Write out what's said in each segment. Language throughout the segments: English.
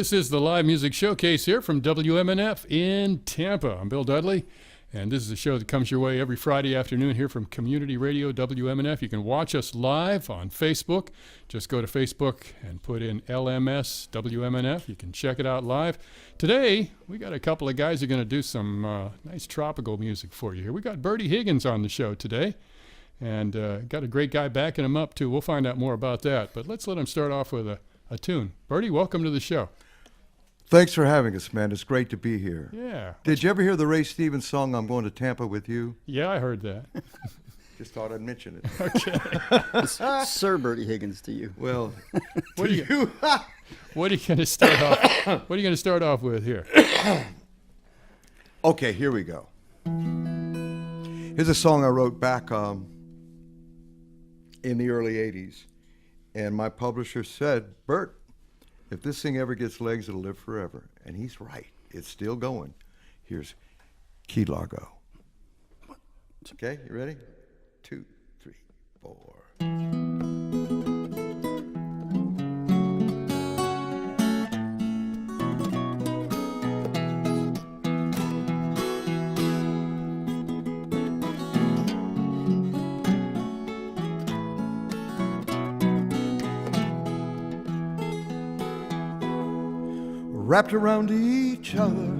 This is the live music showcase here from WMNF in Tampa. I'm Bill Dudley, and this is a show that comes your way every Friday afternoon here from Community Radio WMNF. You can watch us live on Facebook. Just go to Facebook and put in LMS WMNF. You can check it out live. Today, we got a couple of guys who are going to do some nice tropical music for you here. We got Bertie Higgins on the show today, and got a great guy backing him up, too. We'll find out more about that, but let's let him start off with a tune. Bertie, welcome to the show. Thanks for having us, man. It's great to be here. Yeah. Did you ever hear the Ray Stevens song, I'm Going to Tampa with You? Yeah, I heard that. Just thought I'd mention it. Okay. Sir Bertie Higgins to you. Well, What are you going to start off? What are you going to start off with here? Okay, here we go. Here's a song I wrote back in the early 80s. And my publisher said, Bert, if this thing ever gets legs, it'll live forever. And he's right. It's still going. Here's Key Largo. Okay, you ready? 2, 3, 4. Wrapped around each other,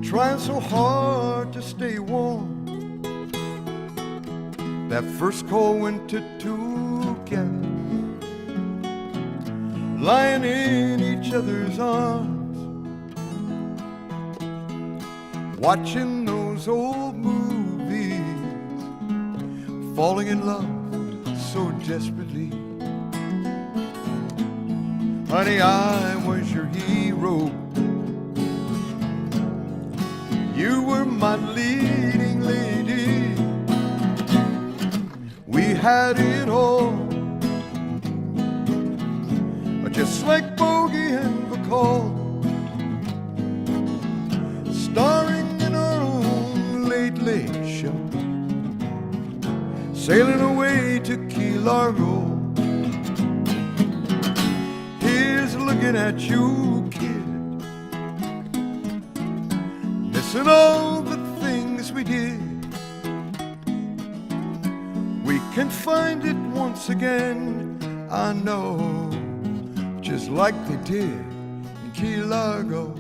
trying so hard to stay warm. That first cold winter together, lying in each other's arms, watching those old movies, falling in love so desperately. Honey, I was your hero. You were my leading lady. We had it all, just like Bogey and Bacall, starring in our own late, late show, sailing away to Key Largo. Looking at you, kid, missing all the things we did. We can find it once again, I know, just like they did in Key Largo.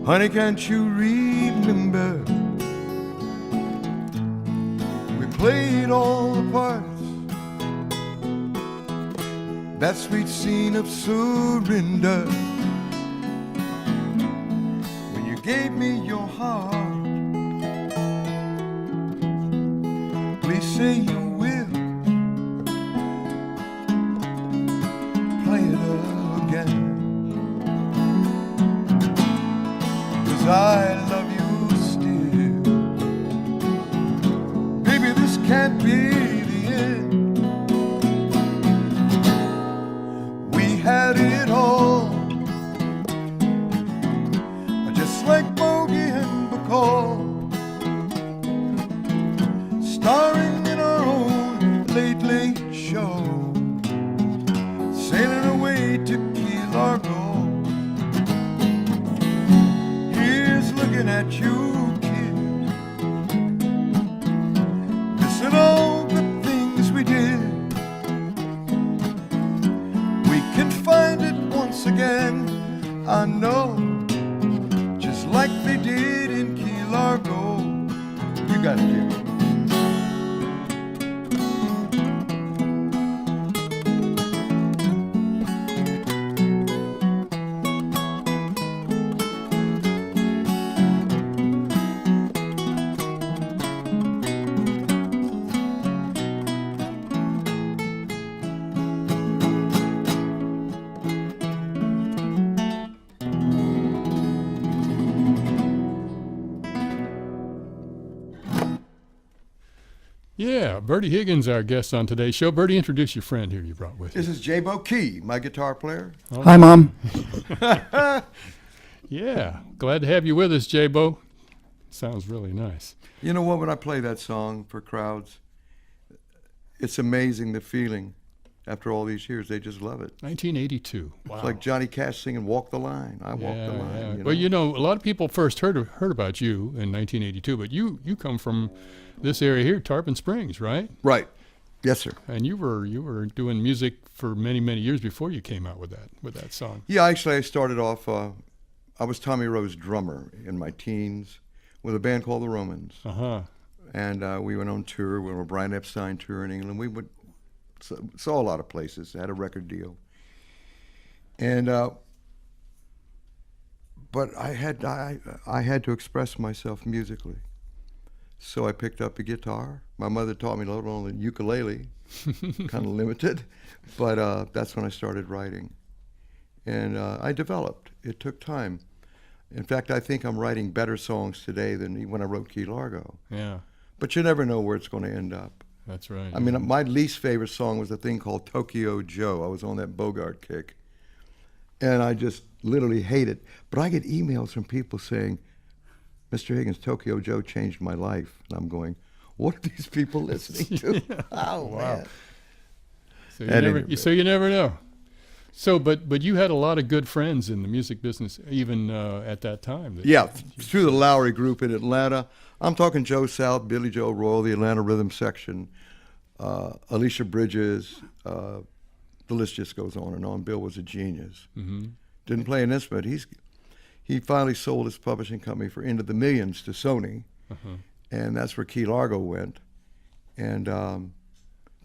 Honey, can't you remember? Played all the parts, that sweet scene of surrender, when you gave me your heart. Please say you will play it again, 'cause I love you. Can't be the end. We had it all, just like Bogey and Bacall, starring in our own late, late show, sailing away to Key Largo. Here's looking at you, and all the things we did. We can find it once again, I know, just like they did in Key Largo. You got it, Jimmy. Yeah, Bertie Higgins, our guest on today's show. Bertie, introduce your friend here you brought with you. This is J-Bo Key, my guitar player. Oh. Hi, Mom. Yeah, glad to have you with us, J-Bo. Sounds really nice. You know what? When I play that song for crowds, it's amazing the feeling. After all these years, they just love it. 1982. Wow. It's like Johnny Cash singing "Walk the Line." I walk the line. Yeah. You know? Well, you know, a lot of people first heard about you in 1982, but you come from this area here, Tarpon Springs, right? Right. Yes, sir. And you were doing music for many years before you came out with that song. Yeah, actually, I started off. I was Tommy Rowe's drummer in my teens with a band called the Romans, and we went on tour. We were on a Brian Epstein tour in England. We saw a lot of places. Had a record deal, and but I had to express myself musically. So I picked up a guitar. My mother taught me a little on the ukulele, kind of limited, but that's when I started writing. And I developed. It took time. In fact, I think I'm writing better songs today than when I wrote Key Largo. Yeah. But you never know where it's going to end up. That's right. I mean, my least favorite song was a thing called Tokyo Joe. I was on that Bogart kick. And I just literally hate it. But I get emails from people saying, Mr. Higgins, Tokyo Joe changed my life. And I'm going, what are these people listening to? Yeah. Oh, wow. So you never know. So, but you had a lot of good friends in the music business, even at that time. Yeah, through the Lowry Group in Atlanta. I'm talking Joe South, Billy Joe Royal, the Atlanta Rhythm Section, Alicia Bridges. The list just goes on and on. Bill was a genius. Mm-hmm. Didn't play an instrument. He finally sold his publishing company for into the millions to Sony, and that's where Key Largo went. And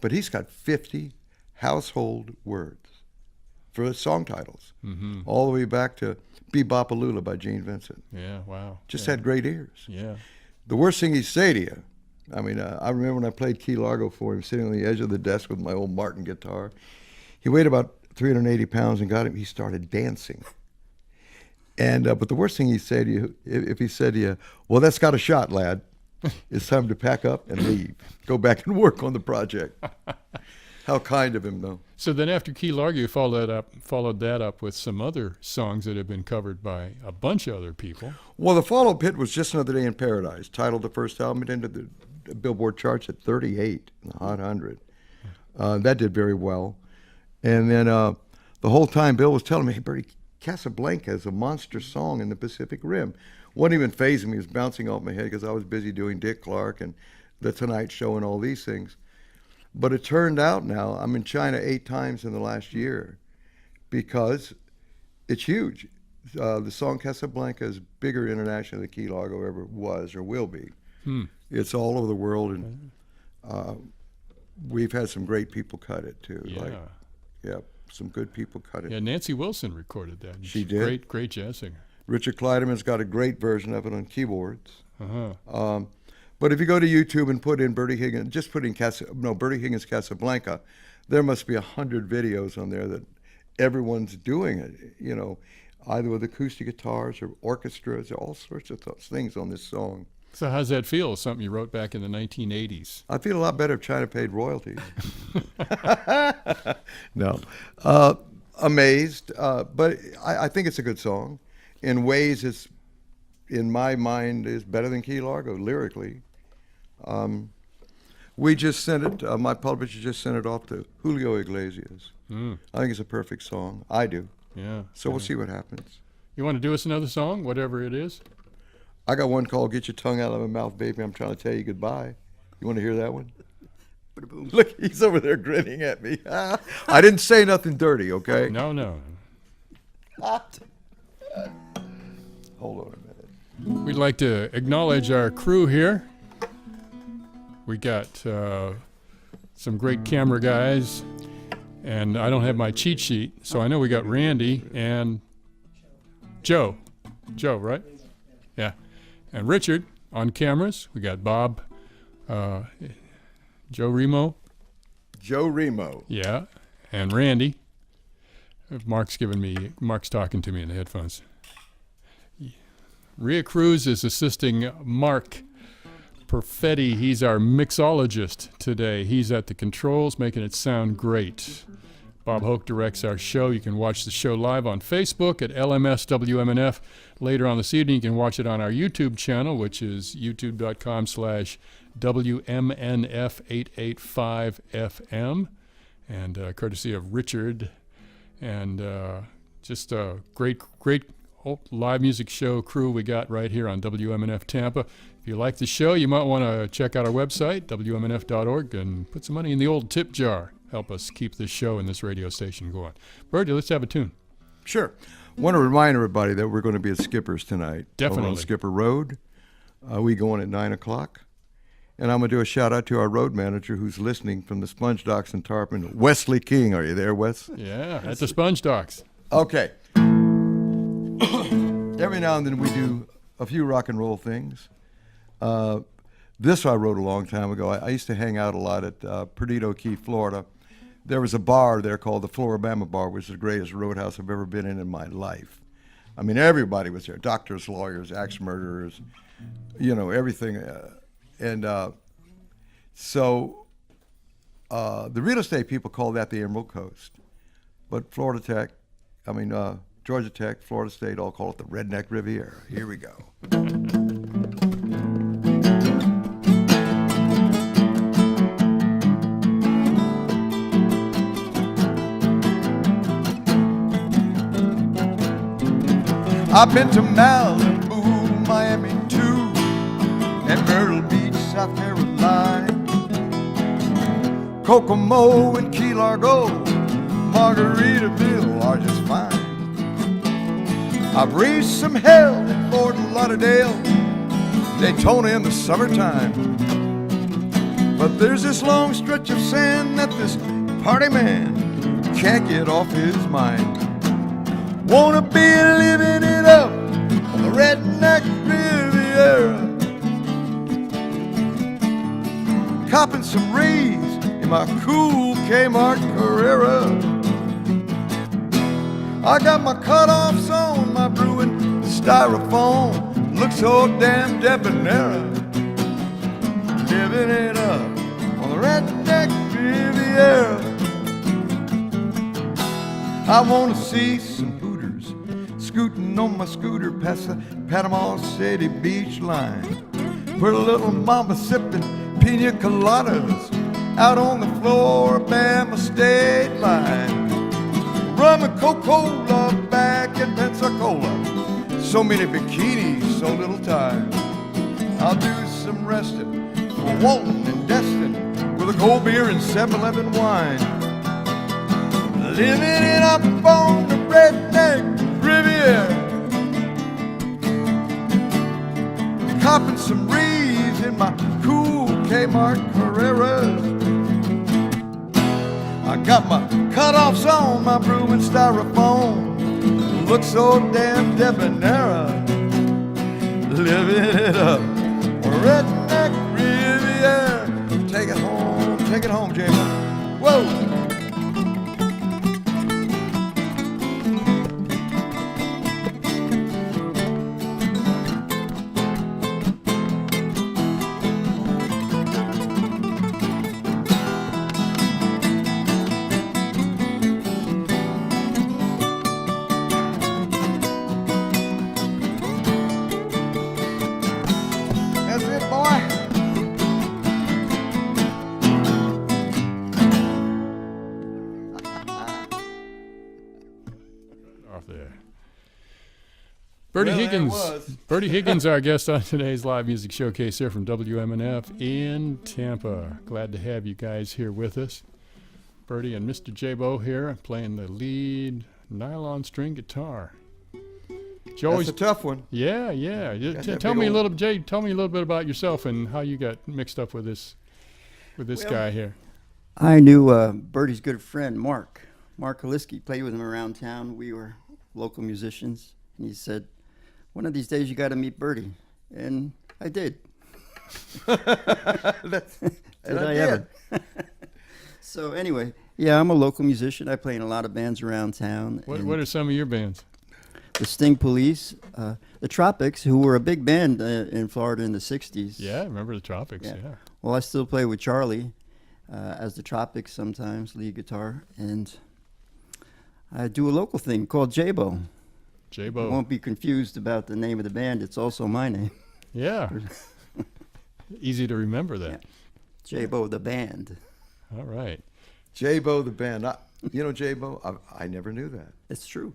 but he's got 50 household words for the song titles, all the way back to Bebopalula by Gene Vincent. Yeah, wow. Just had great ears. Yeah. The worst thing he'd say to you, I mean, I remember when I played Key Largo for him, sitting on the edge of the desk with my old Martin guitar. He weighed about 380 pounds and he started dancing. And but the worst thing he'd say to you, if he said to you, well, that's got a shot, lad. It's time to pack up and leave. Go back and work on the project. How kind of him, though. So then after Key Largo, you followed that up with some other songs that have been covered by a bunch of other people. Well, the follow-up hit was Just Another Day in Paradise, titled the first album. It entered the Billboard charts at 38 in the Hot 100. That did very well. And then the whole time Bill was telling me, hey, Bertie, Casablanca is a monster song in the Pacific Rim. Wasn't even phasing me. It was bouncing off my head because I was busy doing Dick Clark and The Tonight Show and all these things. But it turned out now, I'm in China 8 times in the last year because it's huge. The song Casablanca is bigger internationally than Key Largo ever was or will be. It's all over the world, and we've had some great people cut it too. Yeah. Some good people cut it. Yeah, Nancy Wilson recorded that. She did. Great jazz singer. Richard Kleiderman's got a great version of it on keyboards. But if you go to YouTube and put in Bertie Higgins, just put in Bertie Higgins Casablanca, there must be 100 videos on there that everyone's doing it, you know, either with acoustic guitars or orchestras, all sorts of things on this song. So how's that feel? Something you wrote back in the 1980s. I feel a lot better if China paid royalties. No. Amazed, but I think it's a good song. In ways, it's, in my mind, is better than Key Largo lyrically. We just sent it, my publisher just sent it off to Julio Iglesias. I think it's a perfect song. I do. Yeah. So we'll see what happens. You want to do us another song, whatever it is? I got one called Get Your Tongue Out of My Mouth, Baby, I'm Trying to Tell You Goodbye. You want to hear that one? Look, he's over there grinning at me. I didn't say nothing dirty, okay? No. Hold on a minute. We'd like to acknowledge our crew here. We got some great camera guys, and I don't have my cheat sheet, so I know we got Randy and Joe. Joe, right? Yeah. And Richard on cameras. We got Bob, Joe Remo. Joe Remo. Yeah. And Randy. Mark's talking to me in the headphones. Rhea Cruz is assisting Mark Perfetti. He's our mixologist today. He's at the controls, making it sound great. Bob Hoke directs our show. You can watch the show live on Facebook at LMS WMNF. Later on this evening, you can watch it on our YouTube channel, which is youtube.com/WMNF885FM, and courtesy of Richard. And just a great live music show crew we got right here on WMNF Tampa. If you like the show, you might want to check out our website, WMNF.org, and put some money in the old tip jar. Help us keep this show and this radio station going. Bertie, let's have a tune. Sure. Want to remind everybody that we're going to be at Skipper's tonight. Definitely. Over on Skipper Road. We go on at 9 o'clock. And I'm going to do a shout-out to our road manager who's listening from the Sponge Docks in Tarpon, Wesley King. Are you there, Wes? Yeah, at the Sponge Docks. Okay. Every now and then we do a few rock and roll things. This I wrote a long time ago. I used to hang out a lot at Perdido Key, Florida. There was a bar there called the Floribama Bar, which is the greatest roadhouse I've ever been in my life. I mean, everybody was there. Doctors, lawyers, axe murderers, everything. So the real estate people call that the Emerald Coast. But Georgia Tech, Florida State, all call it the Redneck Riviera. Here we go. I've been to Malibu, Miami too, and Myrtle Beach, South Carolina, Kokomo and Key Largo, Margaritaville are just fine. I've raised some hell in Fort Lauderdale, Daytona in the summertime. But there's this long stretch of sand that this party man can't get off his mind. Wanna be living it up on the Redneck Riviera, copping some rays in my cool Kmart Carrera. I got my cutoffs on, my brewing styrofoam, look so damn debonair. Living it up on the Redneck Riviera. I wanna see some hooters scooting on my scooter past the Panama City beach line. Put a little mama sipping pina coladas out on the Floribama state line. Rum and Coca-Cola back in Pensacola. So many bikinis, so little time. I'll do some resting for Walton and Destin with a cold beer and 7-Eleven wine. Living it up on the Redneck Riviera, copping some rays in my cool Kmart Carreras. I got my cutoffs on, my brewing styrofoam, look so damn debonair. Living it up on Redneck Riviera. Take it home, Jamie. Whoa. Bertie Higgins, our guest on today's live music showcase here from WMNF in Tampa. Glad to have you guys here with us. Bertie and Mr. J-Bo here playing the lead nylon string guitar. That's a tough one. Yeah. Tell me a little bit about yourself and how you got mixed up with this guy here. I knew Bertie's good friend, Mark Kaliski. Played with him around town. We were local musicians. And he said, one of these days you got to meet Bertie. And I did. Did I ever? So anyway, yeah, I'm a local musician. I play in a lot of bands around town. What are some of your bands? The Sting Police, the Tropics, who were a big band in Florida in the 60s. Yeah, I remember the Tropics, yeah. Well, I still play with Charlie as the Tropics sometimes, lead guitar. And I do a local thing called J-Bo. J-Bo. Won't be confused about the name of the band. It's also my name. Yeah. Easy to remember that. Yeah. J-Bo the band. All right. J-Bo the band. You know J-Bo? I never knew that. It's true.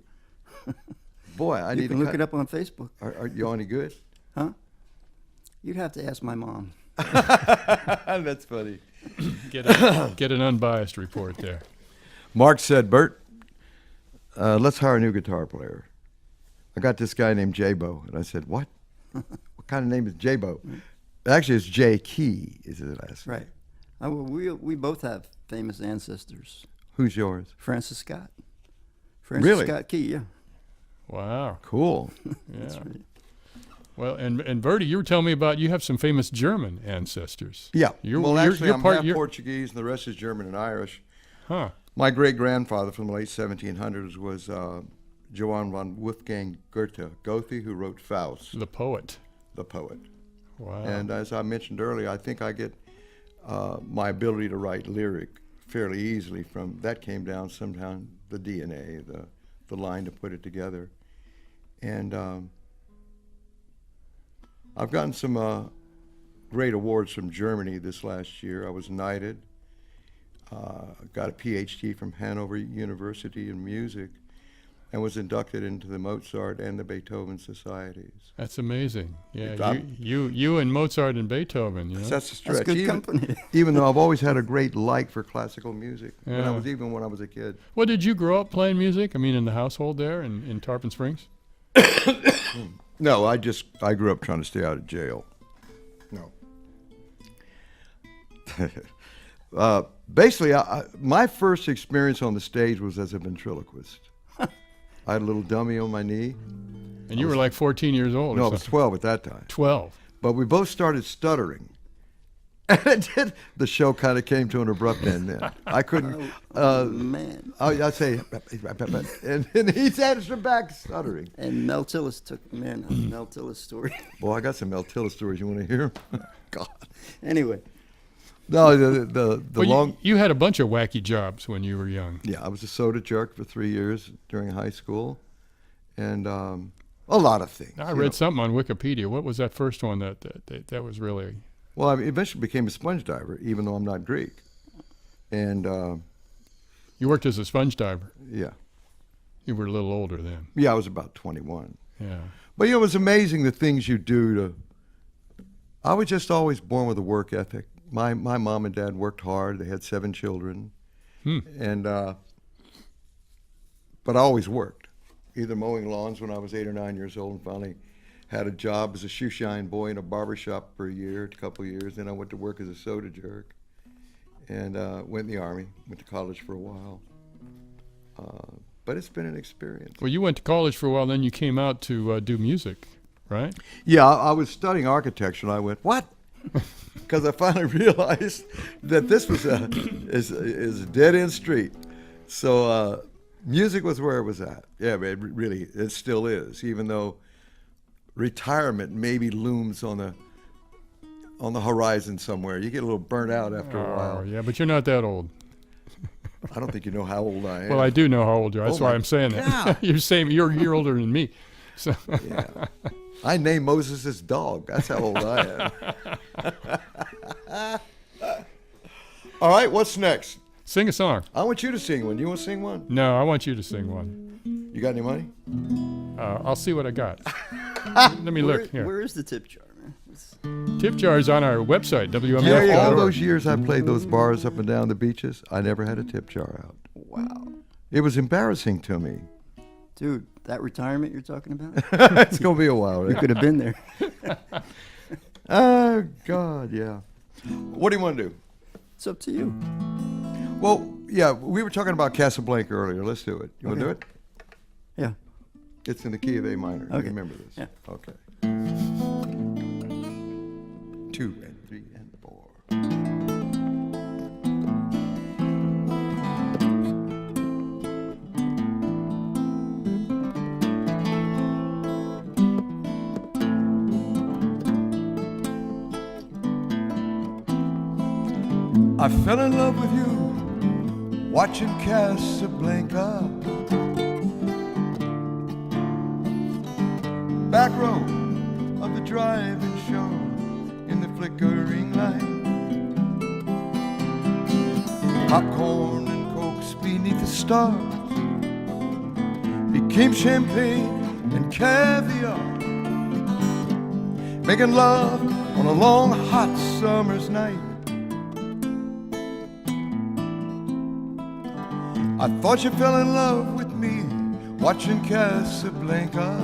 Boy, I You need can to look it up on Facebook. Are you any good? Huh? You'd have to ask my mom. That's funny. Get an unbiased report there. Mark said, Bert, let's hire a new guitar player. I got this guy named J-Bo. And I said, what? What kind of name is J-Bo? Actually, it's J. Key is his last name. Right. We both have famous ancestors. Who's yours? Francis Scott. Francis Really? Scott Key, yeah. Wow. Cool. Yeah. That's right. Well, and Bertie, you were telling me about you have some famous German ancestors. Yeah. Actually, I'm half you're- Portuguese, and the rest is German and Irish. Huh. My great-grandfather from the late 1700s was Johann von Wolfgang Goethe, who wrote Faust, The poet. the poet. Wow. And as I mentioned earlier, I think I get my ability to write lyric fairly easily from that came down sometime the DNA, the line to put it together. And I've gotten some great awards from Germany this last year. I was knighted, got a PhD from Hanover University in music, and was inducted into the Mozart and the Beethoven societies. That's amazing. Yeah, I'm- you and Mozart and Beethoven. You know? That's a stretch. That's good even, company. even though I've always had a great like for classical music when I Yeah. when I was a kid. Well, did you grow up playing music? I mean, in the household there in Tarpon Springs? No, I grew up trying to stay out of jail. No. Basically, my first experience on the stage was as a ventriloquist. I had a little dummy on my knee. And you were like 14 years old No, I or was something. 12 at that time. 12. But we both started stuttering. And the show kind of came to an abrupt end then. I couldn't. Man. I'd say, and he's answering back stuttering. And Mel Tillis took, man, a Mel Tillis story. Boy, I got some Mel Tillis stories. You want to hear? God. Anyway, No, the Well, long. you had a bunch of wacky jobs when you were young. Yeah, I was a soda jerk for 3 years during high school, and a lot of things. I you read know. something on Wikipedia. What was that first one that was really? Well, I eventually became a sponge diver, even though I'm not Greek. And You worked as a sponge diver. yeah, You were a little older then. I was about 21. Yeah. But it was amazing the things you do to. I was just always born with a work ethic. My mom and dad worked hard. They had 7 children, and but I always worked, either mowing lawns when I was 8 or 9 years old, and finally had a job as a shoe shine boy in a barber shop for a couple of years. Then I went to work as a soda jerk, and went in the Army. Went to college for a while, but it's been an experience. Well, you went to college for a while, then you came out to do music, right? Yeah, I was studying architecture, and I went, what? Because I finally realized that this was is a dead-end street. So music was where it was at. Yeah, really, it still is, even though retirement maybe looms on the horizon somewhere. You get a little burnt out after a Oh, while. yeah, but you're not that old. I don't think you know how old I am. Well, I do know how old you are. That's Oh, why my I'm saying that. God. You're a year older than me. So Yeah. I named Moses' dog. That's how old I am. All right, what's next? sing a song. I want you to sing one. You want to sing one? No, I want you to sing one. You got any money? I'll see what I got. Let me look here. Where is the tip jar, man? Tip jar is on our website, All WMNF.org. those years I played those bars up and down the beaches, I never had a tip jar out. Wow. It was embarrassing to me. Dude, that retirement you're talking about? It's going to be a while. You Right? could have been there. Oh, God, yeah. What do you want to do? It's up to you. Well, yeah, we were talking about Casablanca earlier. Let's do it. You want to do it? Yeah. It's in the key of A minor. You Okay. remember this? Yeah. Okay. 2 and 3 and 4. I fell in love with you watching Casablanca. back row of the drive-in show in the flickering light. Popcorn and cokes beneath the stars became champagne and caviar. Making love on a long hot summer's night. I thought you fell in love with me watching Casablanca,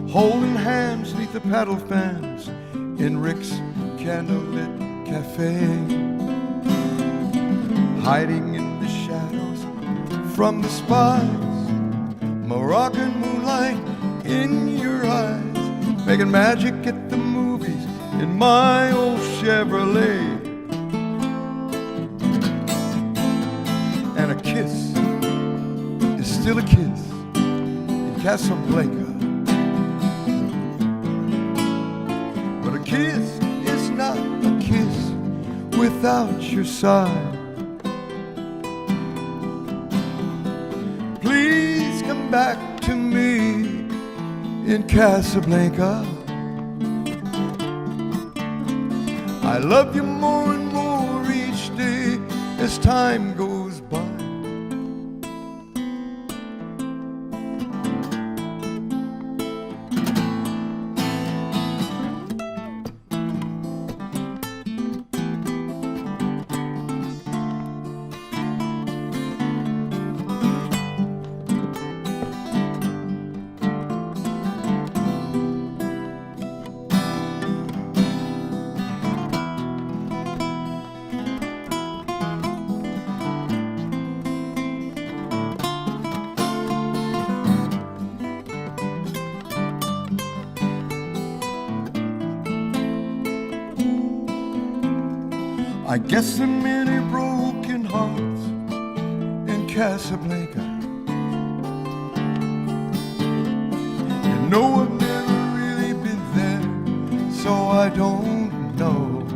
holding hands neath the paddle fans in Rick's candlelit cafe, hiding in the shadows from the spies, Moroccan moonlight in your eyes, making magic at the movies in my old Chevrolet. And a kiss is still a kiss in Casablanca, but a kiss is not a kiss without your side. Please come back to me in Casablanca. I love you more and more each day as time goes by. I guess there are many broken hearts in Casablanca. You know I've never really been there, so I don't know.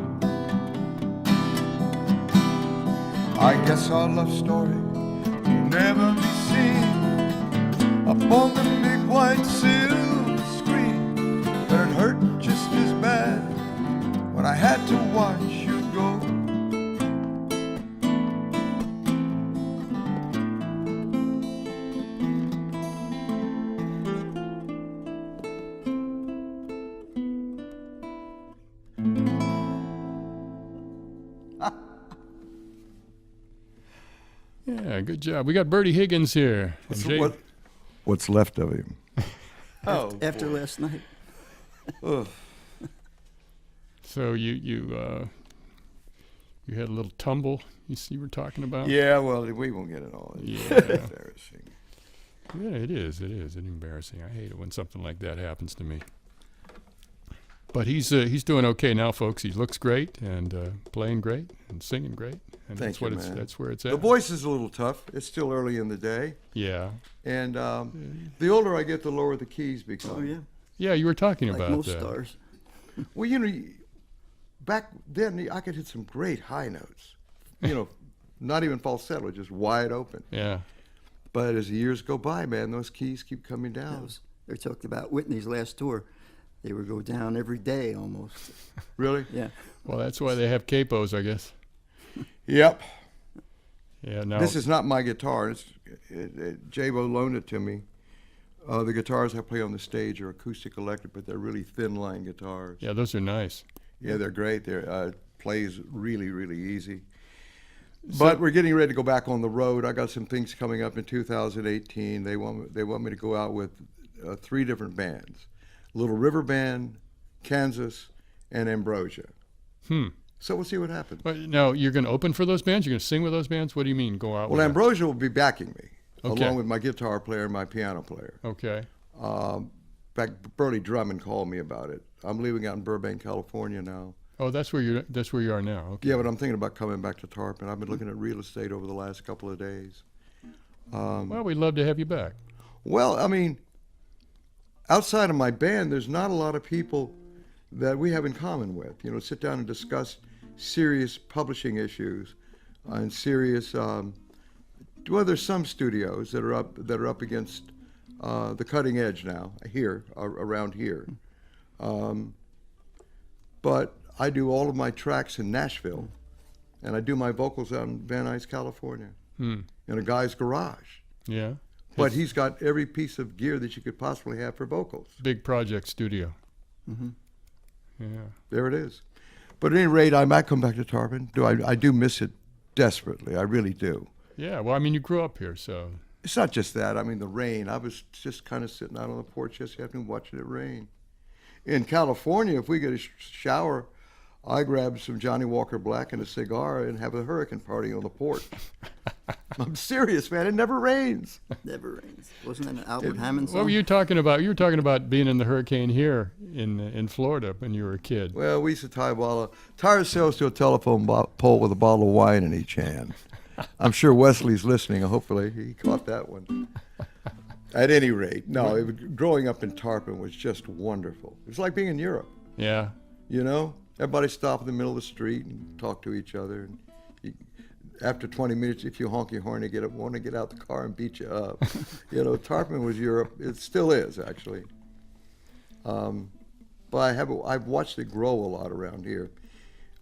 I guess our love story will never be seen upon the big white silver screen, but it hurt just as bad when I had to watch you go. Yeah, good job. We got Bertie Higgins here. And Jay- What's left of him? After last night. Ugh. So you had a little tumble you were talking about? Yeah, well, we won't get it all. It's Yeah. embarrassing. Yeah, it is. It is. It's embarrassing. I hate it when something like that happens to me. But he's doing okay now, folks. He looks great and playing great and singing great. And Thank that's what you, it's man. that's where it's at. The voice is a little tough. It's still early in the day. Yeah. And the older I get, the lower the keys become. Oh, yeah. Yeah, you were talking Like about most that. stars. Well, you know, back then I could hit some great high notes. You know, not even falsetto, just wide open. Yeah. But as the years go by, man, those keys keep coming down. They talked about Whitney's last tour. They would go down every day almost. Really? Yeah. Well, that's why they have capos, I guess. Yep. Yeah. No. This is not my guitar. J-Bo loaned it to me. The guitars I play on the stage are acoustic electric, but they're really thin line guitars. Yeah, those are nice. Yeah, they're great. They're plays really, really easy. But we're getting ready to go back on the road. I got some things coming up in 2018. They want me to go out with 3 different bands: Little River Band, Kansas, and Ambrosia. So we'll see what happens. But now you're going to open for those bands? You're going to sing with those bands? What do you mean go out? Well, with Ambrosia will be backing me, Okay. along with my guitar player and my piano player. them? Okay. In fact, Burley Drummond called me about it. I'm leaving out in Burbank, California now. Oh, that's where you are now. Okay. Yeah, but I'm thinking about coming back to Tarpon. I've been looking at real estate over the last couple of days. Well, we'd love to have you back. Well, I mean, outside of my band, there's not a lot of people that we have in common with. You know, sit down and discuss serious publishing issues and serious well, there's some studios that are up against the cutting edge now here around here. But I do all of my tracks in Nashville, and I do my vocals out in Van Nuys, California, in a guy's garage. Yeah. But he's got every piece of gear that you could possibly have for vocals. Big project studio. Mm-hmm. Yeah. There it is. But at any rate, I might come back to Tarpon. I do miss it desperately. I really do. Yeah. Well, I mean, you grew up here, so. It's not just that. I mean, the rain. I was just kind of sitting out on the porch yesterday afternoon watching it rain. In California, if we get a shower, I grab some Johnny Walker Black and a cigar and have a hurricane party on the porch. I'm serious, man. It never rains. Never rains. Wasn't that an Albert Hammond song? What were you talking about? You were talking about being in the hurricane here in Florida when you were a kid. Well, we used to tie ourselves to a telephone pole with a bottle of wine in each hand. I'm sure Wesley's listening. Hopefully he caught that one. At any rate, no, growing up in Tarpon was just wonderful. It was like being in Europe. Yeah. You know? Everybody stop in the middle of the street and talk to each other. And after 20 minutes, if you honk your horn, they want to get out the car and beat you up. You know, Tarpon was Europe. It still is, actually. But I've watched it grow a lot around here.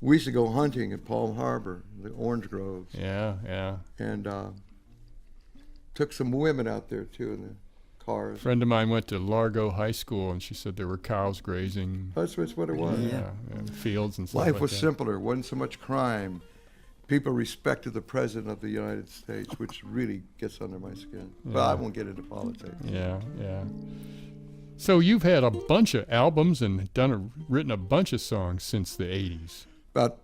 We used to go hunting at Palm Harbor, the orange groves. Yeah, yeah. And took some women out there, too, in the cars. A friend of mine went to Largo High School, and she said there were cows grazing. That's what it was. Yeah, and fields and stuff Life like was that. simpler. Wasn't so much crime. People respected the President of the United States, which really gets under my skin. But I won't get into politics. Yeah, yeah. So you've had a bunch of albums and written a bunch of songs since the 80s. About,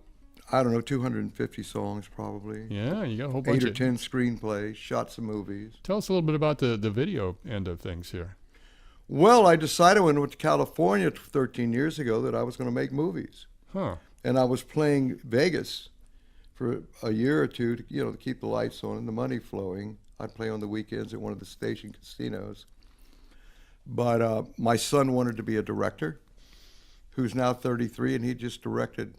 I don't know, 250 songs probably. Yeah, you got a whole bunch 8 or of 10 screenplays, shot some movies. Tell us a little bit about the video end of things here. Well, I decided when I went to California 13 years ago that I was going to make movies. Huh. And I was playing Vegas for a year or two to keep the lights on and the money flowing. I'd play on the weekends at one of the station casinos. But my son wanted to be a director, who's now 33, and he just directed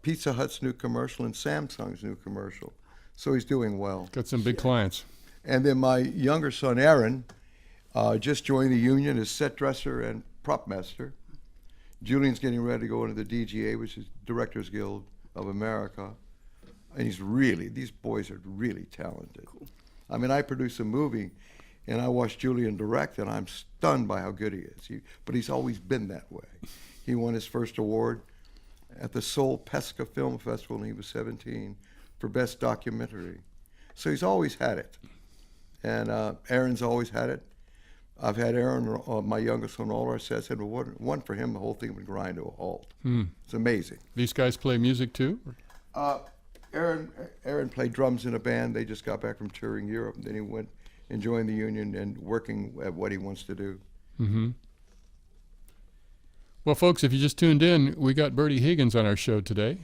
Pizza Hut's new commercial and Samsung's new commercial. So he's doing well. Got some big clients. And then my younger son, Aaron, just joined the union as set dresser and prop master. Julian's getting ready to go into the DGA, which is Directors Guild of America. And these boys are really talented. Cool. I mean, I produce a movie, and I watch Julian direct, and I'm stunned by how good he is. But he's always been that way. He won his first award at the Seoul Pesca Film Festival when he was 17 for Best Documentary. So he's always had it. And Aaron's always had it. I've had Aaron, my youngest, on all our sets, and one for him, the whole thing would grind to a halt. It's amazing. These guys play music too? Aaron played drums in a band. They just got back from touring Europe, and then he went and joined the union and working at what he wants to do. Mm-hmm. Well, folks, if you just tuned in, we got Bertie Higgins on our show today.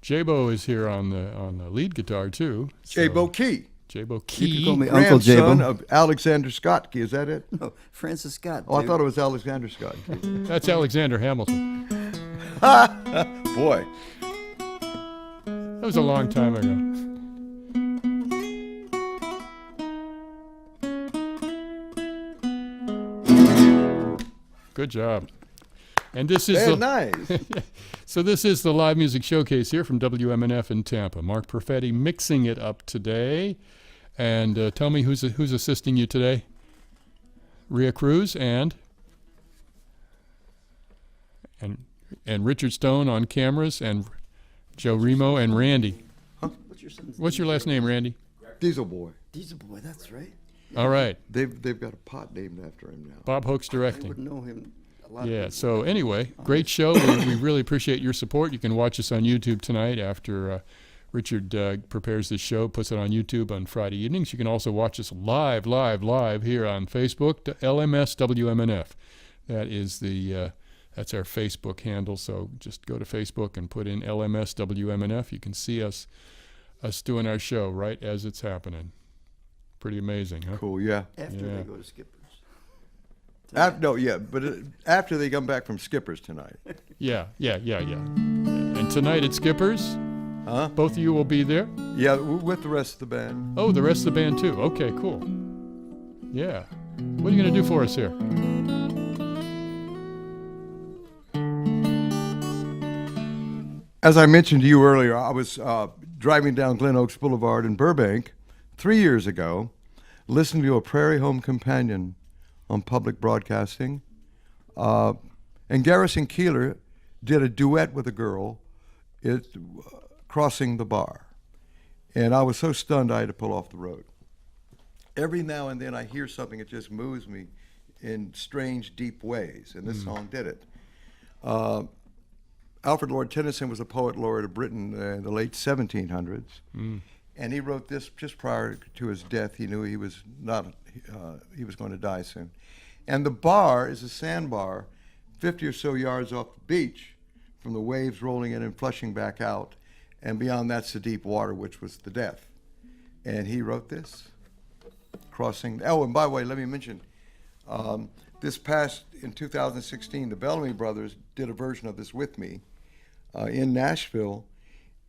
Jabo is here on the lead guitar too. Jabo Key. Jabo Key. You can call me Uncle Grandson Jabo. of Alexander Scott Key. Is that it? No, Francis Scott. Oh, I dude. thought it was Alexander Scott Key. That's Alexander Hamilton. Boy. That was a long time ago. Good job. And this is Nice. So this is the live music showcase here from WMNF in Tampa. Mark Perfetti mixing it up today. And tell me who's assisting you today? Rhea Cruz and Richard Stone on cameras, and Joe Remo and Randy. What's your last name, Randy? Diesel Boy. Diesel Boy, that's right. All right. They've got a pot named after him now. Bob Hook's I directing. would know him a lot. Yeah, so anyway, great show. We really appreciate your support. You can watch us on YouTube tonight after Richard prepares this show, puts it on YouTube on Friday evenings. You can also watch us live here on Facebook, LMS WMNF. That is that's our Facebook handle, so just go to Facebook and put in LMS WMNF. You can see us doing our show right as it's happening. Pretty amazing, huh? Cool, yeah. After Yeah. they go to Skippers. After they come back from Skippers tonight. Yeah. And tonight at Skipper's, Huh? Both of you will be there? Yeah, with the rest of the band. Oh, the rest of the band too. Okay, cool. Yeah. What are you going to do for us here? As I mentioned to you earlier, I was driving down Glen Oaks Boulevard in Burbank 3 years ago, listening to a Prairie Home Companion on public broadcasting. And Garrison Keillor did a duet with a girl crossing the bar. And I was so stunned I had to pull off the road. Every now and then I hear something that just moves me in strange, deep ways, and this song did it. Alfred Lord Tennyson was a poet laureate of Britain in the late 1700s, and he wrote this just prior to his death. He knew he was going to die soon. And the bar is a sandbar 50 or so yards off the beach from the waves rolling in and flushing back out, and beyond that's the deep water, which was the death. And he wrote this, crossing. Oh, and by the way, let me mention, in 2016, the Bellamy Brothers did a version of this with me in Nashville,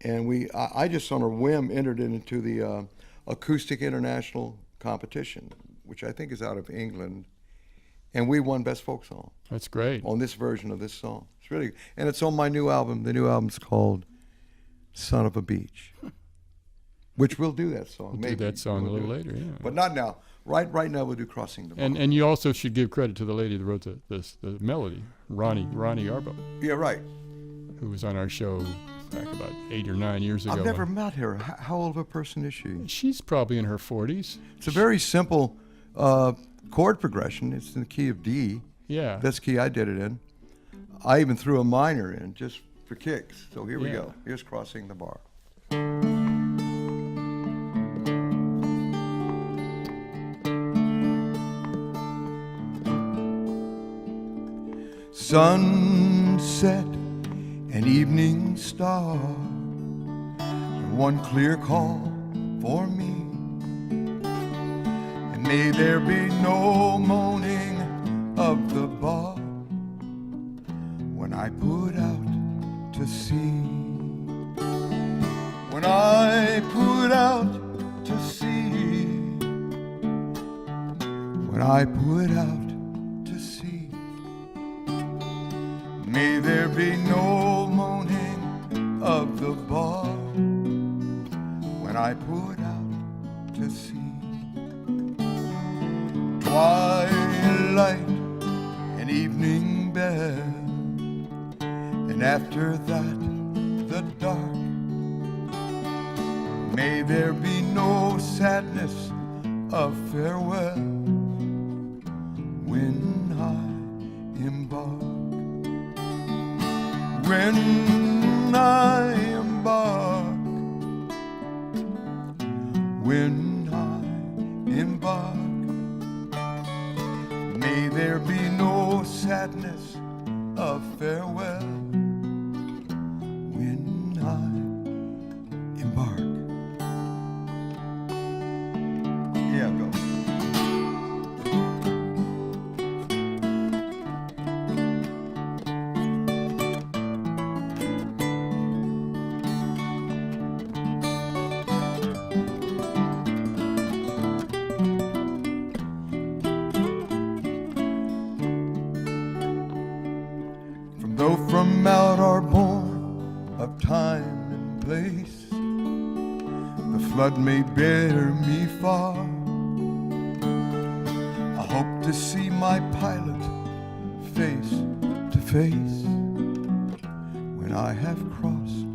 and I just on a whim entered it into the Acoustic International competition, which I think is out of England, and we won Best Folk Song. That's great. On this version of this song. It's really, and it's on my new album. The new album's called Son of a Beach, which we'll do that song. We'll maybe. do that song a little later, yeah. But not now. Right now we'll do Crossing the Bar. And you also should give credit to the lady that wrote the melody, Ronnie Arbo, Yeah, right. who was on our show back about 8 or 9 years ago. I've never met her. How old of a person is she? She's probably in her 40s. It's a very simple chord progression. It's in the key of D. Yeah. That's the key I did it in. I even threw a minor in just for kicks. So here we Yeah. go. Here's Crossing the Bar. Sunset and evening star, one clear call for me. And may there be no moaning of the bar when I put out to sea. When I put out to sea. When I put out to sea. May there be no moaning of the bar when I put out to sea. Twilight and evening bell, and after that the dark. May there be no sadness of farewell when I embark. When I embark, when I embark, may there be no sadness of farewell when I embark. Yeah, go. Though from out are born of time and place, the flood may bear me far. I hope to see my pilot face to face when I have crossed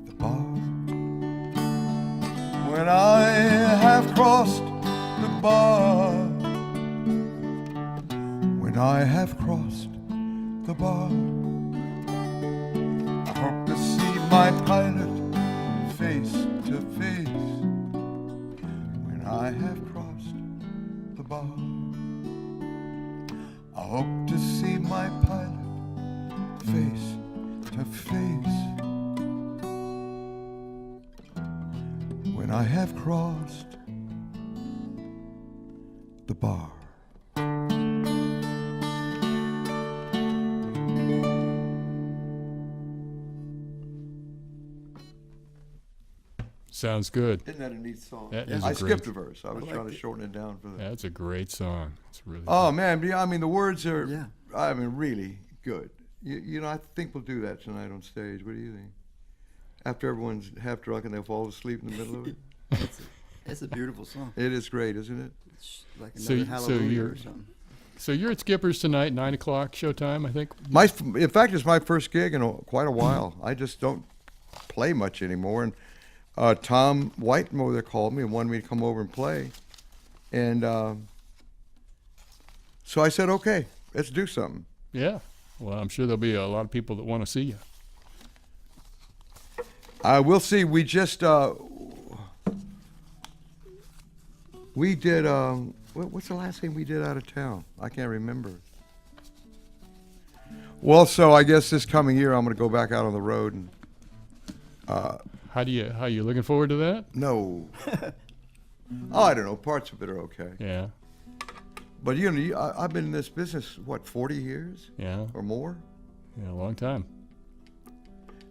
the bar. When I have crossed the bar. When I have crossed the bar. I hope to see my pilot face to face when I have crossed the bar. I hope to see my pilot face to face when I have crossed the bar. Sounds good. Isn't that a neat song? That is I a great. skipped a verse. I was I trying liked to it. shorten it down for the. That's a great song. It's really. Oh good. man, yeah, I mean the words are. Yeah. I mean really good. You know, I think we'll do that tonight on stage. What do you think? After everyone's half drunk and they'll fall asleep in the middle of it. It's a beautiful song. It is great, isn't it? It's like So another you- so Hallelujah you're- or something. So you're at Skipper's tonight, 9:00 showtime, I think. In fact, it's my first gig in quite a while. I just don't play much anymore. And Tom White over there called me and wanted me to come over and play. And so I said, okay, let's do something. Yeah. Well, I'm sure there'll be a lot of people that want to see you. We'll see. We just we did. What's the last thing we did out of town? I can't remember. Well, so I guess this coming year I'm going to go back out on the road and. How you looking forward to that? No. Oh, I don't know. Parts of it are okay. Yeah. But you know, I've been in this business, what, 40 years Yeah. or more? Yeah, a long time.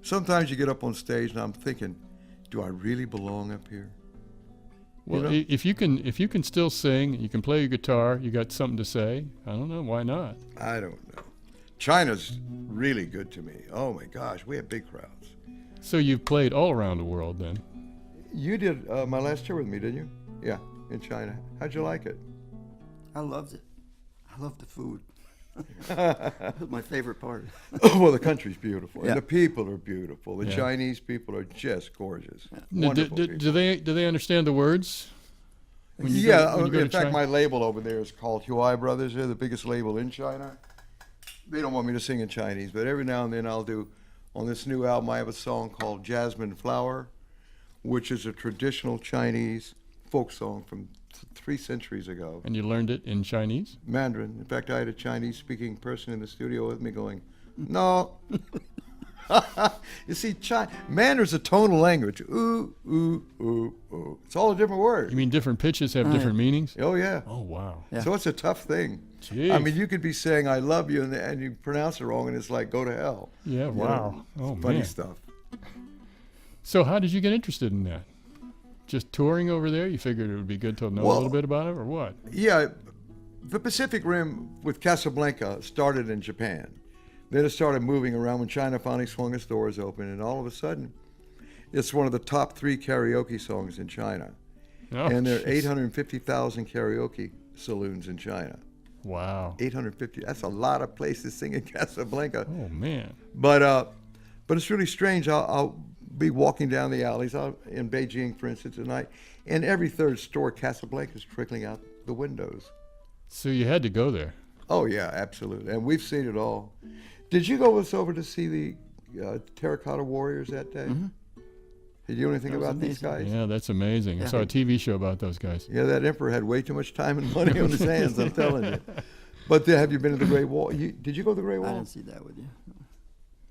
Sometimes you get up on stage and I'm thinking, do I really belong up here? Well, know? if you can still sing, you can play your guitar, you got something to say. I don't know, why not? I don't know. China's really good to me. Oh my gosh, we have big crowds. So you've played all around the world then. You did my last tour with me, didn't you? Yeah, in China. How'd you like it? I loved it. I loved the food. That was my favorite part. Well, the country's beautiful, Yeah. and the people are beautiful. The Yeah. Chinese people are just gorgeous. Do, Wonderful do, people. do they understand the words? When you Yeah, go, when you go in to fact, China? my label over there is called Huai Brothers. They're the biggest label in China. They don't want me to sing in Chinese, but every now and then I'll do. On this new album, I have a song called Jasmine Flower, which is a traditional Chinese folk song from 3 centuries ago. And you learned it in Chinese? Mandarin. In fact, I had a Chinese-speaking person in the studio with me going, no. You see, Mandarin's a tonal language. Ooh, ooh, ooh, ooh. It's all a different word. You mean different pitches have different meanings? Oh, yeah. Oh, wow. Yeah. So it's a tough thing. Jeez. I mean, you could be saying "I love you" and you pronounce it wrong, and it's like "go to hell." Yeah, You wow. know? Oh, Funny man. stuff. So how did you get interested in that? Just touring over there? You figured it would be good to know a Well- little bit about it, or what? Yeah, the Pacific Rim with Casablanca started in Japan. Then it started moving around when China finally swung its doors open, and all of a sudden, it's one of the top 3 karaoke songs in China. Oh, And there are jeez. 850,000 karaoke saloons in China. Wow. 850. That's a lot of places singing Casablanca. Oh, man. But it's really strange. I'll be walking down the alleys in Beijing, for instance, tonight, and every third store Casablanca is trickling out the windows. So you had to go there. Oh yeah, absolutely, and we've seen it all. Did you go with us over to see the Terracotta Warriors that day? Mhm. Did you know anything That was about these amazing. guys? Yeah, that's amazing. I Yeah. saw a TV show about those guys. Yeah, that emperor had way too much time and money on his hands. I'm telling you. But have you been to the Great Wall? Did you go to the Great I Wall? didn't see that with you. No.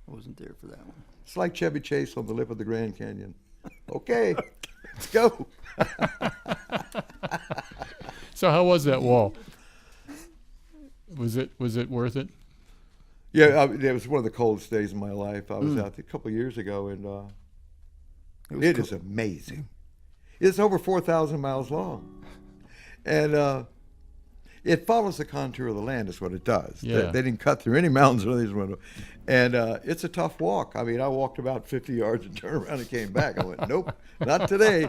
I wasn't there for that one. It's like Chevy Chase on the lip of the Grand Canyon. Okay, let's go. So how was that wall? Was it worth it? Yeah, it was one of the coldest days of my life. I was Mm. out there a couple of years ago, and was it cool. is amazing. It's over 4,000 miles long, and it follows the contour of the land. Is what it does. Yeah. They didn't cut through any mountains or anything. And it's a tough walk. I mean, I walked about 50 yards and turned around and came back. I went, nope, not today.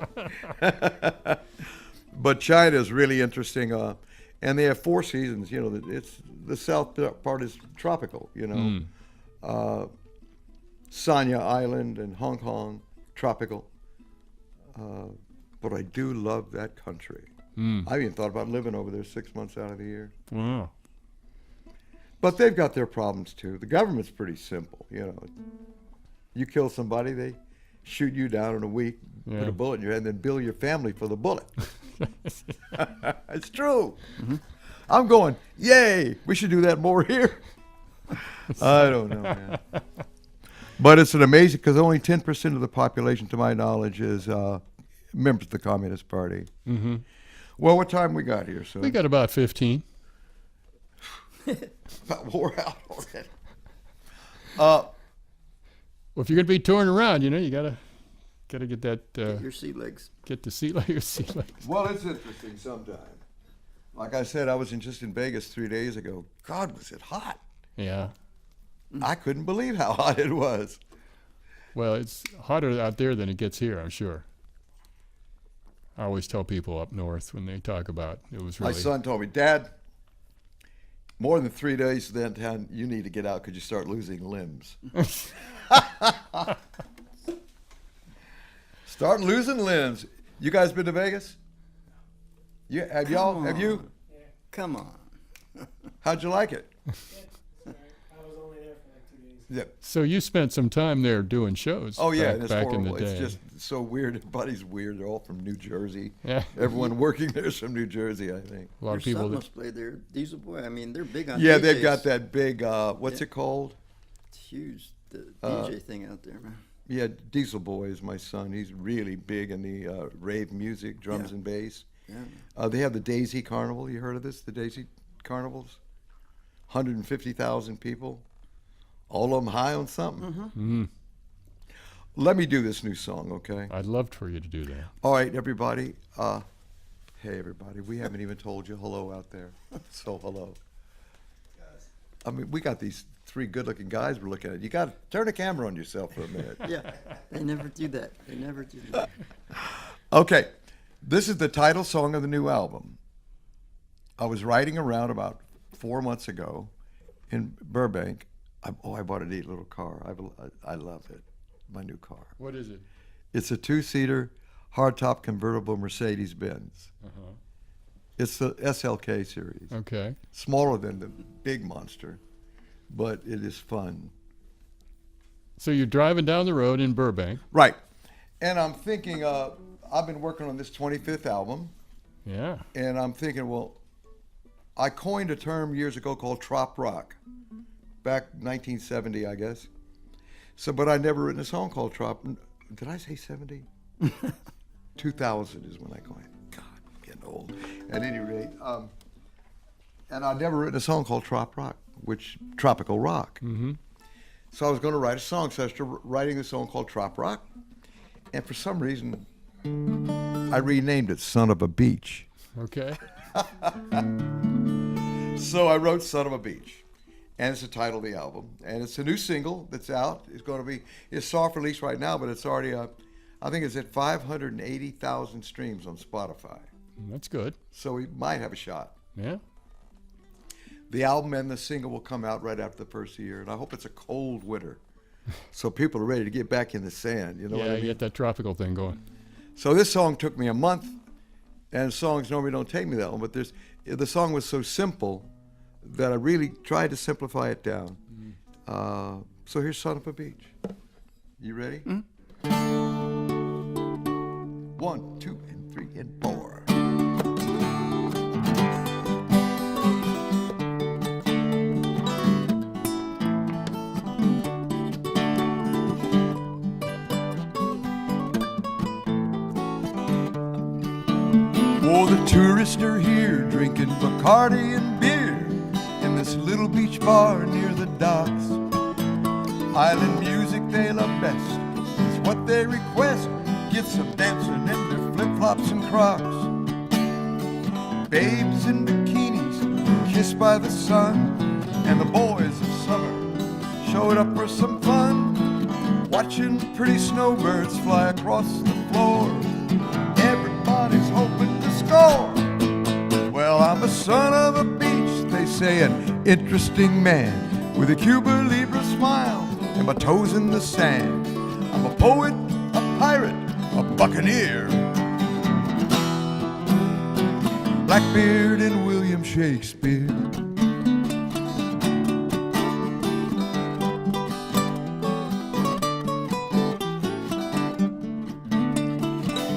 But China is really interesting, and they have 4 seasons. You know, it's the south part is tropical. You know, Sanya Island and Hong Kong, tropical. But I do love that country. I even thought about living over there 6 months out of the year. Wow. But they've got their problems too. The government's pretty simple. You know, you kill somebody, they shoot you down in a week, Yeah. put a bullet in your head, and then bill your family for the bullet. It's true. I'm going, yay, we should do that more here. I don't know, man. But it's an amazing, because only 10% of the population, to my knowledge, is members of the Communist Party. Mm-hmm. Well, what time we got here? So We got about 15. about wore out already. Well, if you're going to be touring around, you know, you gotta Got to get that. Get your sea legs. Get the sea legs. Well, it's interesting sometimes. Like I said, I was just in Vegas 3 days ago. God, was it hot? Yeah. I couldn't believe how hot it was. Well, it's hotter out there than it gets here, I'm sure. I always tell people up north when they talk about it was really. My son told me, Dad, more than 3 days downtown, you need to get out because you start losing limbs. Start losing limbs. You guys been to Vegas? Have you? Come on. How'd you like it? I was only there for like 2 days. Yeah. So you spent some time there doing shows. Oh yeah, back, and it's back in horrible. the day. It's just so weird. Everybody's weird. They're all from New Jersey. Yeah. Everyone working there is from New Jersey, I think. A lot Your of people son that must play there. Diesel Boy. I mean, they're big on. Yeah, DJs. they've got that big. What's it called? It's huge. The DJ thing out there, man. Yeah, Diesel Boy is my son. He's really big in the rave music, drums and bass. Yeah. They have the Daisy Carnival. You heard of this? The Daisy Carnivals? 150,000 people. All of them high on something. Mm-hmm. Let me do this new song, okay? I'd love for you to do that. All right, everybody. Hey, everybody. We haven't even told you hello out there. So hello. I mean, we got these 3 good-looking guys we're looking at. You got to turn the camera on yourself for a minute. Yeah, they never do that. They never do that. Okay, this is the title song of the new album. I was riding around about 4 months ago in Burbank. I bought a neat little car. I love it, my new car. What is it? It's a 2-seater, hardtop convertible Mercedes-Benz. Uh-huh. It's the SLK series. Okay. Smaller than the big monster, but it is fun. So you're driving down the road in Burbank. Right. And I'm thinking, I've been working on this 25th album, Yeah. and I'm thinking, well, I coined a term years ago called trop rock, back 1970, I guess. So, but I'd never written a song called trop. Did I say 70? 2000 is when I coined it. God, I'm getting old. At any rate, and I'd never written a song called trop rock, which tropical rock. Mm-hmm. So I was going to write a song. So I started writing a song called Trop Rock. And for some reason, I renamed it Son of a Beach. Okay. So I wrote Son of a Beach. And it's the title of the album. And it's a new single that's out. It's going to be, it's soft release right now, but it's already, I think it's at 580,000 streams on Spotify. That's good. So we might have a shot. Yeah. The album and the single will come out right after the first year. And I hope it's a cold winter. So people are ready to get back in the sand. You know what I Yeah, mean? get that tropical thing going. So this song took me a month, and songs normally don't take me that long, but the song was so simple that I really tried to simplify it down. So here's Son of a Beach. You ready? 1, 2, and 3, and 4. Oh, the tourists are here drinking Bacardi and beer in this little beach bar near the docks. Island music they love best is what they request. Get some dancing in their flip-flops and Crocs. Babes in bikinis kissed by the sun, and the boys of summer showed up for some fun. Watching pretty snowbirds fly across the floor. Everybody's hoping to score. Well, I'm a son of a beach, they say, an interesting man with a Cuba Libre smile and my toes in the sand. I'm a poet, a pirate, a buccaneer. Blackbeard and William Shakespeare.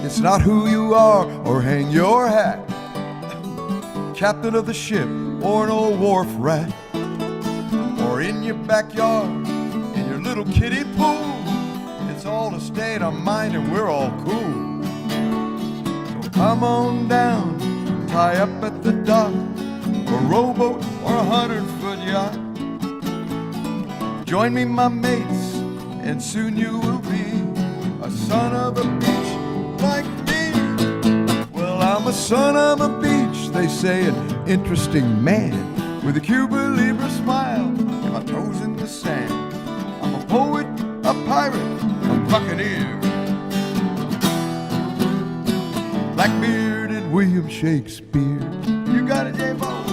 It's not who you are or hang your hat, captain of the ship or an old wharf rat, or in your backyard in your little kiddie pool. It's all a state of mind and we're all cool. So come on down, tie up at the dock, or rowboat or 100-foot yacht. Join me, my mates, and soon you will be a a son of a beach like me. Well, I'm a son of a beach, they say, an interesting man with a Cuba Libre smile and my toes in the sand. I'm a poet, a pirate, a buccaneer. Black-bearded William Shakespeare. You got it, J-Bo?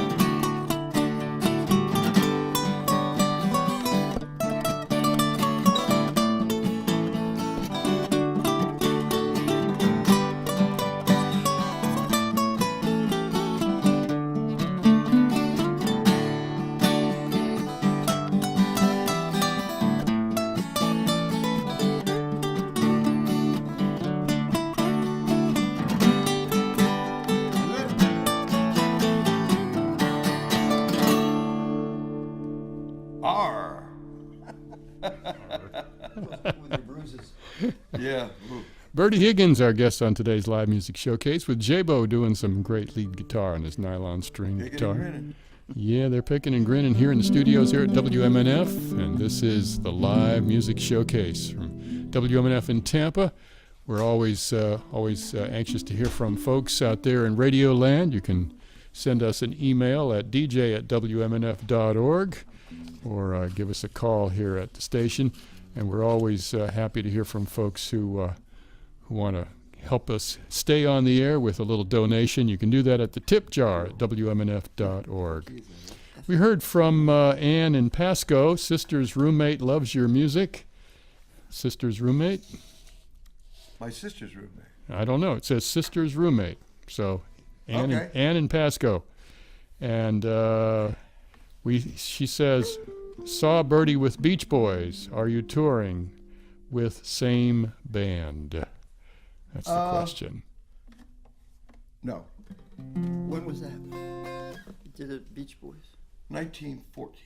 Yeah. Bertie Higgins, our guest on today's live music showcase, with J-Bo doing some great lead guitar on his nylon string guitar. Yeah, they're picking and grinning here in the studios here at WMNF, and this is the live music showcase from WMNF in Tampa. We're always anxious to hear from folks out there in Radio Land. You can send us an email at dj@wmnf.org or give us a call here at the station. And we're always happy to hear from folks who want to help us stay on the air with a little donation. You can do that at the tip jar at wmnf.org. We heard from Ann in Pasco. Sister's roommate loves your music. Sister's roommate? My sister's roommate. I don't know. It says sister's roommate. So Ann, Okay. Ann in Pasco. And she says, saw Bertie with Beach Boys. Are you touring with same band? That's the question. No. When was that? You did it, Beach Boys. 1914.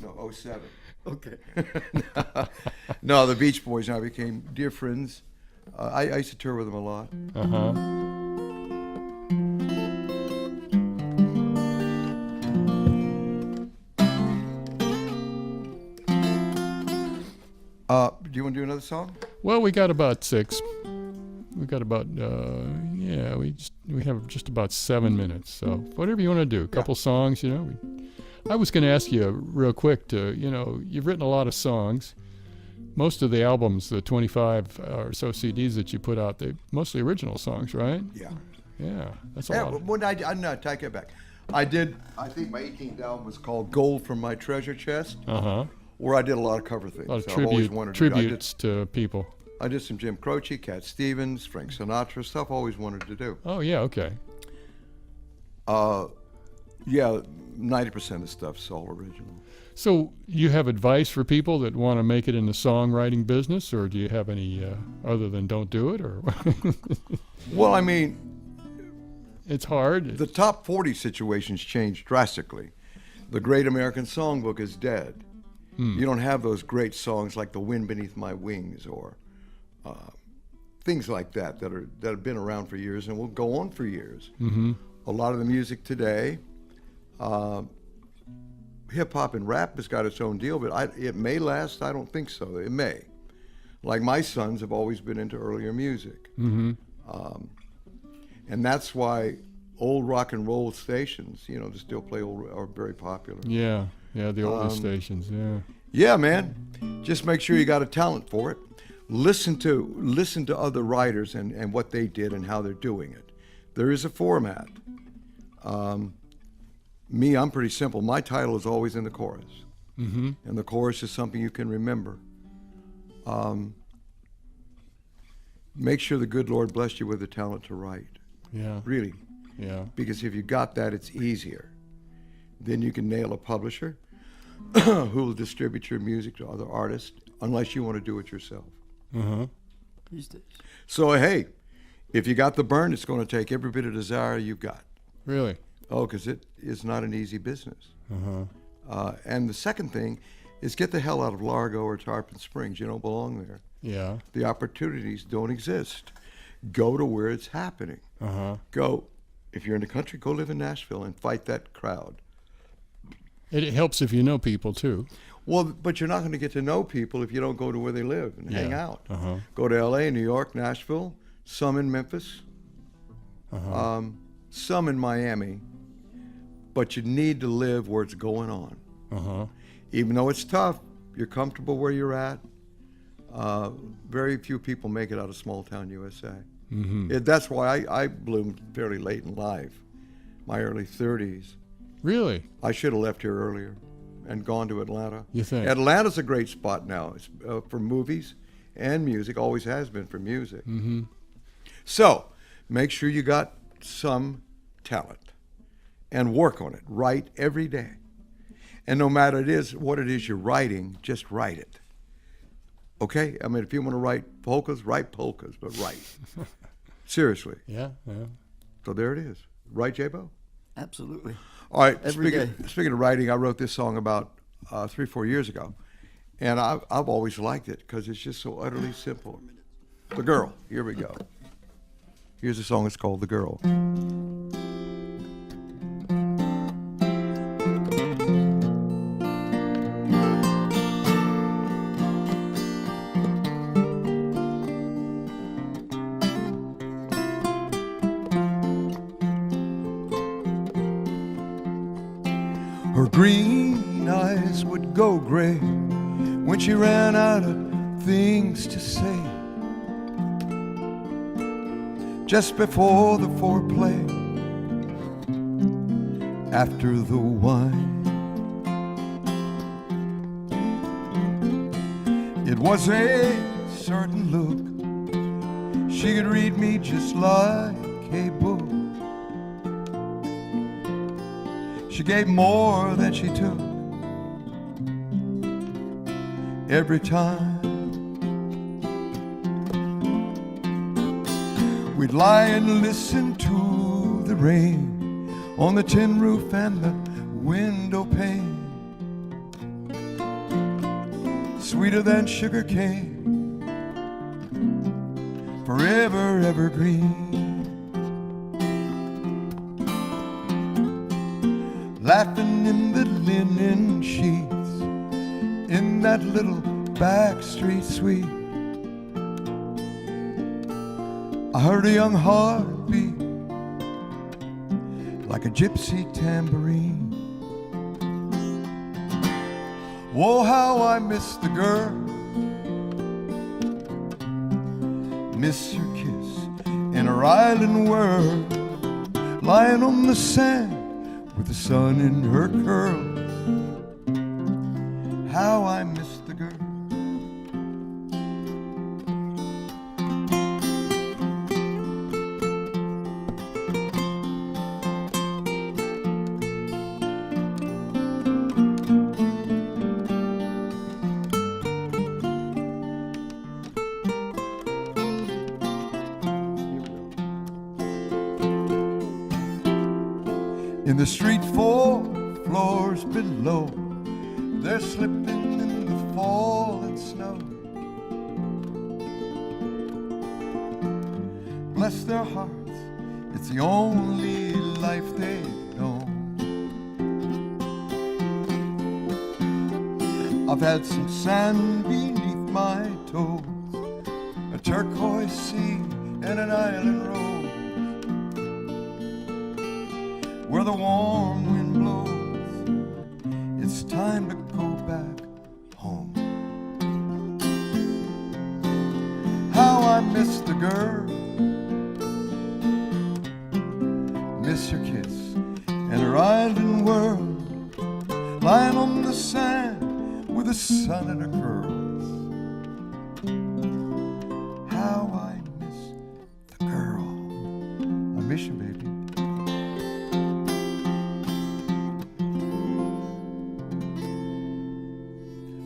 No, 07. Okay. No, the Beach Boys and I became dear friends. I used to tour with them a lot. Uh-huh. Do you want to do another song? Well, we got about 6. We got about we have just about 7 minutes. So whatever you want to do, a couple songs, you know. I was going to ask you real quick to, you've written a lot of songs. Most of the albums, the 25 or so CDs that you put out, they mostly original songs, right? Yeah. Yeah, that's a Yeah, lot. when no, take it back. I think my 18th album was called Gold from My Treasure Chest, where I did a lot of cover things. A lot of I've always wanted tributes to people. I did some Jim Croce, Cat Stevens, Frank Sinatra stuff. Always wanted to do. Oh yeah, okay. Yeah, 90% of the stuff's all original. So you have advice for people that want to make it in the songwriting business, or do you have any other than don't do it? Or Well, I mean, it's hard. the top 40 situations changed drastically. The Great American Songbook is dead. You don't have those great songs like "The Wind Beneath My Wings" or things like that that have been around for years and will go on for years. Mm-hmm. A lot of the music today, hip hop and rap has got its own deal, but it may last. I don't think so. It may. Like my sons have always been into earlier music, and that's why old rock and roll stations, to still play old, are very popular. Yeah, the older stations. Yeah. Yeah, man. Just make sure you got a talent for it. Listen to other writers and what they did and how they're doing it. There is a format. Me, I'm pretty simple. My title is always in the chorus. Mm-hmm. And the chorus is something you can remember. Make sure the good Lord blessed you with the talent to write. Yeah. Really. Yeah. Because if you got that, it's easier. Then you can nail a publisher who will distribute your music to other artists, unless you want to do it yourself. Uh-huh. These days. So, hey, if you got the burn, it's going to take every bit of desire you've got. Really? Oh, because it is not an easy business. Uh-huh. And the second thing is get the hell out of Largo or Tarpon Springs. You don't belong there. Yeah. The opportunities don't exist. Go to where it's happening. Uh-huh. Go. If you're in the country, go live in Nashville and fight that crowd. It helps if you know people too. Well, but you're not going to get to know people if you don't go to where they live and hang Yeah. out. Uh-huh. Go to L.A., New York, Nashville, some in Memphis, Uh-huh. some in Miami. But you need to live where it's going on. Uh-huh. Even though it's tough, you're comfortable where you're at. Very few people make it out of small town USA. Mm-hmm. That's why I bloomed fairly late in life, my early 30s. Really? I should have left here earlier and gone to Atlanta. You think? Atlanta's a great spot now. It's for movies and music, always has been for music. Mm-hmm. So make sure you got some talent and work on it. Write every day. And no matter what it is you're writing, just write it. Okay? I mean, if you want to write polkas, but write. Seriously. Yeah, yeah. So there it is. Right, J-Bo? Absolutely. All right. Every day. Speaking of writing, I wrote this song about 3-4 years ago. And I've always liked it because it's just so utterly simple. The Girl. Here we go. Here's a song. It's called The Girl. Her green eyes would go gray when she ran out of things to say. Just before the foreplay, after the wine, it was a certain look. She could read me just like a book. She gave more than she took every time. We'd lie and listen to the rain on the tin roof and the window pane, sweeter than sugar cane, forever evergreen. Laughing in the linen sheets in that little backstreet suite, I heard a young heart beat like a gypsy tambourine. Oh, how I miss the girl, miss her kiss in her island world, lying on the sand with the sun in her curls. How I miss the girl. In the street 4 floors below, they're slipping in the falling snow. Bless their hearts, it's the only life they've known. I've had some sand beneath my toes, a turquoise sea and an island road where the warm wind blows. It's time to go back home. How I miss the girl, miss her kiss and her island world, lying on the sand with the sun in her curls. How I miss the girl. I miss you, baby.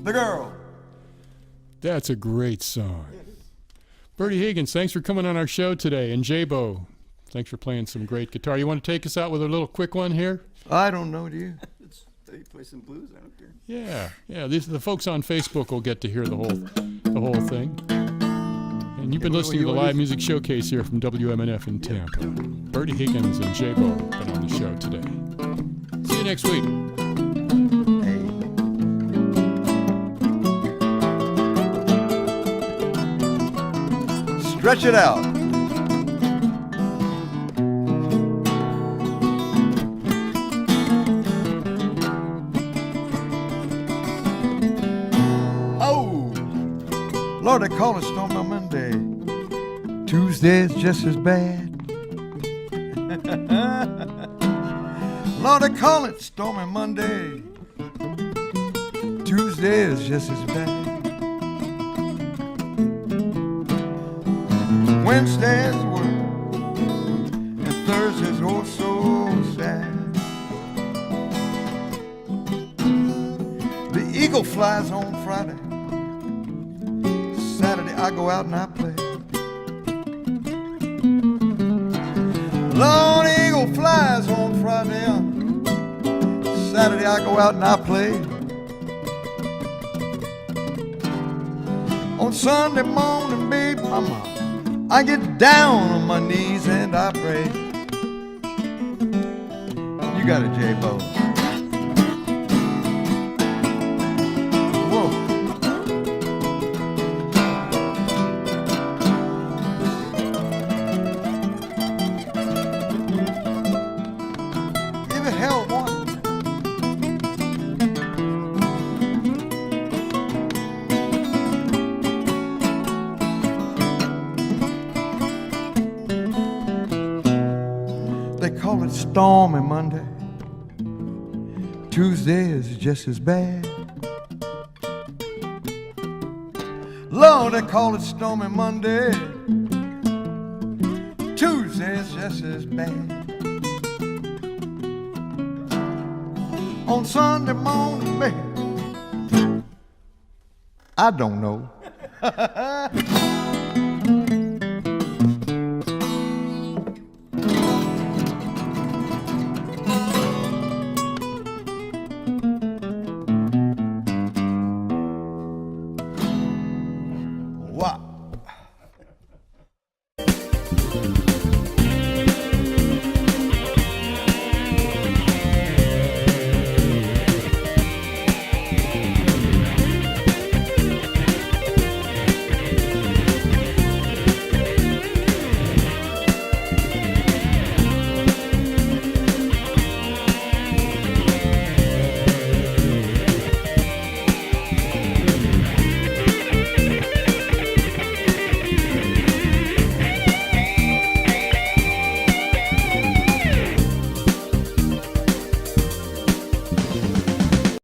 The Girl. That's a great song. Bertie Higgins, thanks for coming on our show today. And J-Bo, thanks for playing some great guitar. You want to take us out with a little quick one here? I don't know, do you? You play some blues, I don't care. Yeah. The folks on Facebook will get to hear the whole thing. And you've been listening to the live music showcase here from WMNF in Tampa. Bertie Higgins and J-Bo have been on the show today. See you next week. Hey. Stretch it out. Oh, Lord, they call it Stormy Monday. Tuesday is just as bad. Lord, they call it Stormy Monday. Tuesday is just as bad. Wednesday's work and Thursday's oh so sad. The eagle flies on Friday. Saturday I go out and I play. Lord, eagle flies on Friday. Saturday I go out and I play. On Sunday morning, baby, mama, I get down on my knees and I pray. You got it, J-Bo. Whoa. Give it hell one. They call it Stormy Monday. Tuesday is just as bad. Lord, they call it Stormy Monday. Tuesday is just as bad. On Sunday morning, baby, I don't know.